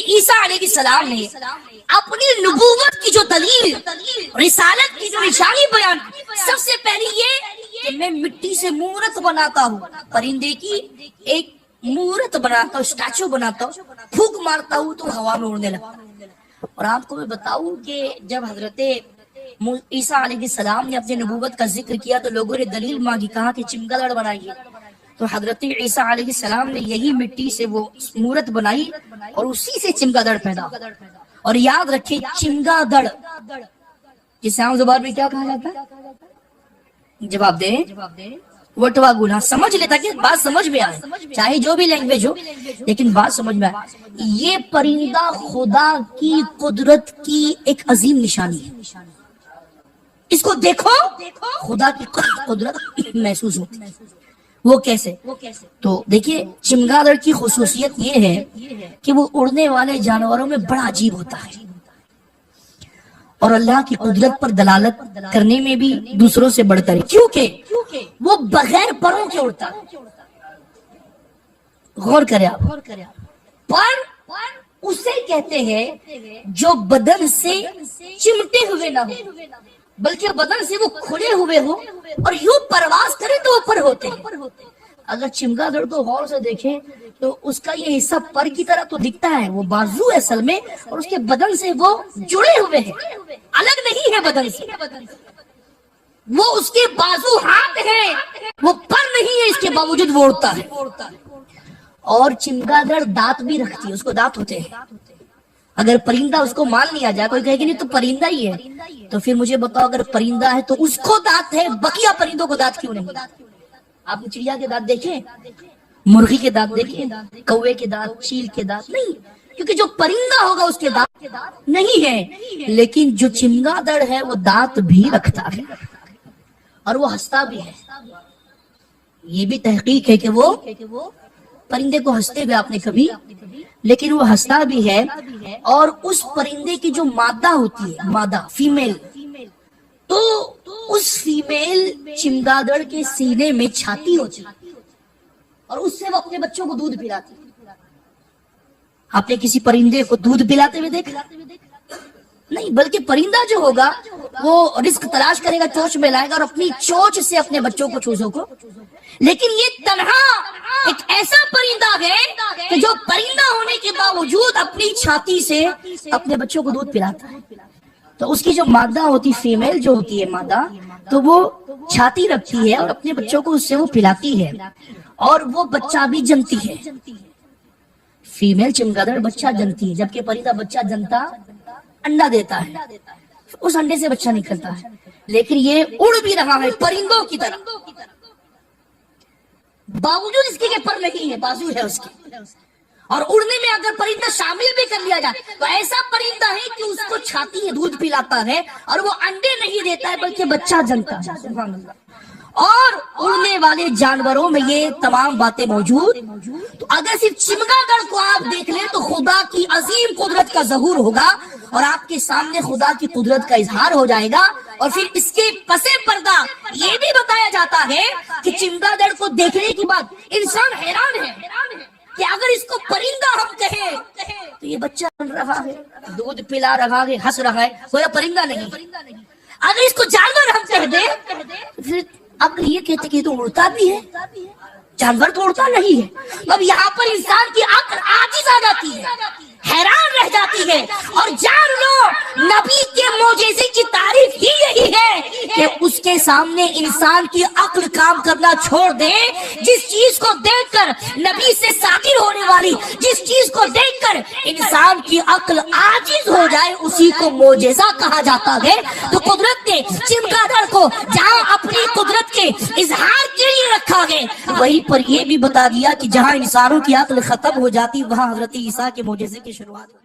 عیسیٰ علیہ السلام نے اپنی نبوت کی جو دلیل، رسالت کی جو نشانی بیان، سب سے پہلی یہ کہ میں مٹی سے مورت بناتا ہوں، پرندے کی ایک مورت بناتا ہوں، اسٹیچو بناتا ہوں، پھونک مارتا ہوں تو ہوا میں اڑنے لگتا ہے۔ اور آپ کو میں بتاؤں کہ جب حضرت عیسیٰ علیہ السلام نے اپنی نبوت کا ذکر کیا تو لوگوں نے دلیل مانگی، کہا کہ چمگادڑ بنائیے، تو حضرت عیسیٰ علیہ السلام نے یہی مٹی سے وہ مورت بنائی اور اسی سے چمگادڑ پیدا۔ اور یاد رکھیں چمگادڑ جسے عام زبان میں کیا کہا جاتا ہے؟ جواب دیں، وٹوا گولا۔ سمجھ لیتا کہ بات سمجھ میں آئے، چاہے جو بھی لینگویج ہو لیکن بات سمجھ میں آئے۔ یہ پرندہ خدا کی قدرت کی ایک عظیم نشانی ہے، اس کو دیکھو خدا کی قدرت محسوس ہوتی ہے۔ وہ کیسے؟ تو دیکھیے چمگادڑ کی خصوصیت یہ ہے کہ وہ اڑنے والے جانوروں میں بڑا عجیب ہوتا ہے اور اللہ کی قدرت پر دلالت کرنے میں بھی دوسروں سے بڑھ کر، کیونکہ وہ بغیر پروں کے اڑتا ہے۔ غور کریں آپ، پر اسے کہتے ہیں جو بدن سے چمٹے ہوئے نہ ہو بلکہ بدن سے وہ کھلے ہوئے ہو اور یوں پرواز کرے تو وہ پر ہوتے ہیں۔ اگر چمگادڑ کو غور سے دیکھیں تو اس کا یہ حصہ پر کی طرح تو دکھتا ہے، وہ بازو ہے اصل میں، اور اس کے بدن سے وہ جڑے ہوئے ہیں، الگ نہیں ہے بدن سے۔ وہ اس کے بازو ہاتھ ہیں، وہ پر نہیں ہے، اس کے باوجود وہ اڑتا ہے۔ اور چمگادڑ دانت بھی رکھتی ہے، اس کو دانت ہوتے ہیں۔ اگر پرندہ اس کو مان لیا جائے، کوئی کہے کہ نہیں تو پرندہ ہی ہے، تو پھر مجھے بتاؤ اگر پرندہ ہے تو اس کو دانت ہے، بقیہ پرندوں کو دانت کیوں نہیں؟ آپ نے چڑیا کے دانت دیکھیں، مرغی کے دانت دیکھیں، کوے کے دانت، چیل کے دانت نہیں، کیونکہ جو پرندہ ہوگا اس کے دانت نہیں ہے۔ لیکن جو چمگادڑ ہے وہ دانت بھی رکھتا ہے اور وہ ہنستا بھی ہے۔ یہ بھی تحقیق ہے کہ وہ پرندے کو ہنستے ہوئے آپ نے کبھی، لیکن وہ ہنستا بھی ہے۔ اور اس پرندے کی جو مادہ ہوتی ہے، مادہ فیمیل، تو اس فیمیل چمگادڑ کے سینے میں چھاتی ہوتی ہے اور اس سے وہ اپنے بچوں کو دودھ پلاتی ہے۔ آپ نے کسی پرندے کو دودھ پلاتے ہوئے دیکھا؟ نہیں، بلکہ پرندہ جو ہوگا وہ رزق تلاش کرے گا، چونچ میں لائے گا اور اپنی چونچ سے اپنے بچوں کو، چوزوں کو۔ لیکن یہ تنہا ایک ایسا پرندہ ہے کہ جو پرندہ ہونے کے باوجود اپنی چھاتی سے اپنے بچوں کو دودھ پلاتا ہے۔ تو اس کی جو مادہ ہوتی، فیمیل جو ہوتی ہے مادہ، تو وہ چھاتی رکھتی ہے اور اپنے بچوں کو اس سے وہ پلاتی ہے اور وہ بچہ بھی جنتی ہے۔ فیمیل چمگادڑ بچہ جنتی ہے، جبکہ پرندہ بچہ جنتا انڈا دیتا ہے، اس انڈے سے بچہ نکلتا ہے۔ لیکن یہ اڑ بھی رہا ہے پرندوں کی طرح، باوجود اس کے پر نہیں ہے، بازو ہے اس کی۔ اور اڑنے میں اگر پرندہ شامل بھی کر لیا جائے تو ایسا پرندہ ہے کہ اس کو چھاتی ہے، دودھ پلاتا ہے اور وہ انڈے نہیں دیتا ہے بلکہ بچہ جنتا ہے۔ سبحان اللہ۔ اور اڑنے والے جانوروں میں یہ تمام باتیں موجود، تو اگر صرف چمگادڑ کو آپ دیکھ لیں تو خدا کی عظیم قدرت کا ظہور ہوگا اور آپ کے سامنے خدا کی قدرت کا اظہار ہو جائے گا۔ اور پھر اس کے پس پردہ یہ بھی بتایا جاتا ہے کہ چمگادڑ کو دیکھنے کے بعد انسان حیران ہے کہ اگر اس کو پرندہ ہم کہیں تو یہ بچہ بن رہا ہے، دودھ پلا رہا ہے، ہنس رہا ہے، کوئی پرندہ نہیں۔ اگر اس کو جانور ہم کہہ دیں تو پھر اگر یہ کہتے کہ تو اڑتا بھی ہے، جانور تو اڑتا نہیں ہے۔ اب یہاں پر انسان کی عقل عاجز آ جاتی ہے، حیران رہ جاتی ہے۔ اور جان لو نبی کے معجزے کی تعریف ہی یہی ہے کہ اس کے سامنے انسان کی عقل کام کرنا چھوڑ دے۔ جس چیز کو دیکھ کر نبی سے ساخر ہونے والی، جس چیز کو دیکھ کر انسان کی عقل عاجز ہو جائے، اسی کو معجزہ کہا جاتا ہے۔ تو قدرت نے چمگادڑ کو جہاں اپنی قدرت کے اظہار کے لیے رکھا ہے، وہیں پر یہ بھی بتا دیا کہ جہاں انسانوں کی عقل ختم ہو جاتی وہاں حضرت عیسیٰ کے معجزے کی شروعات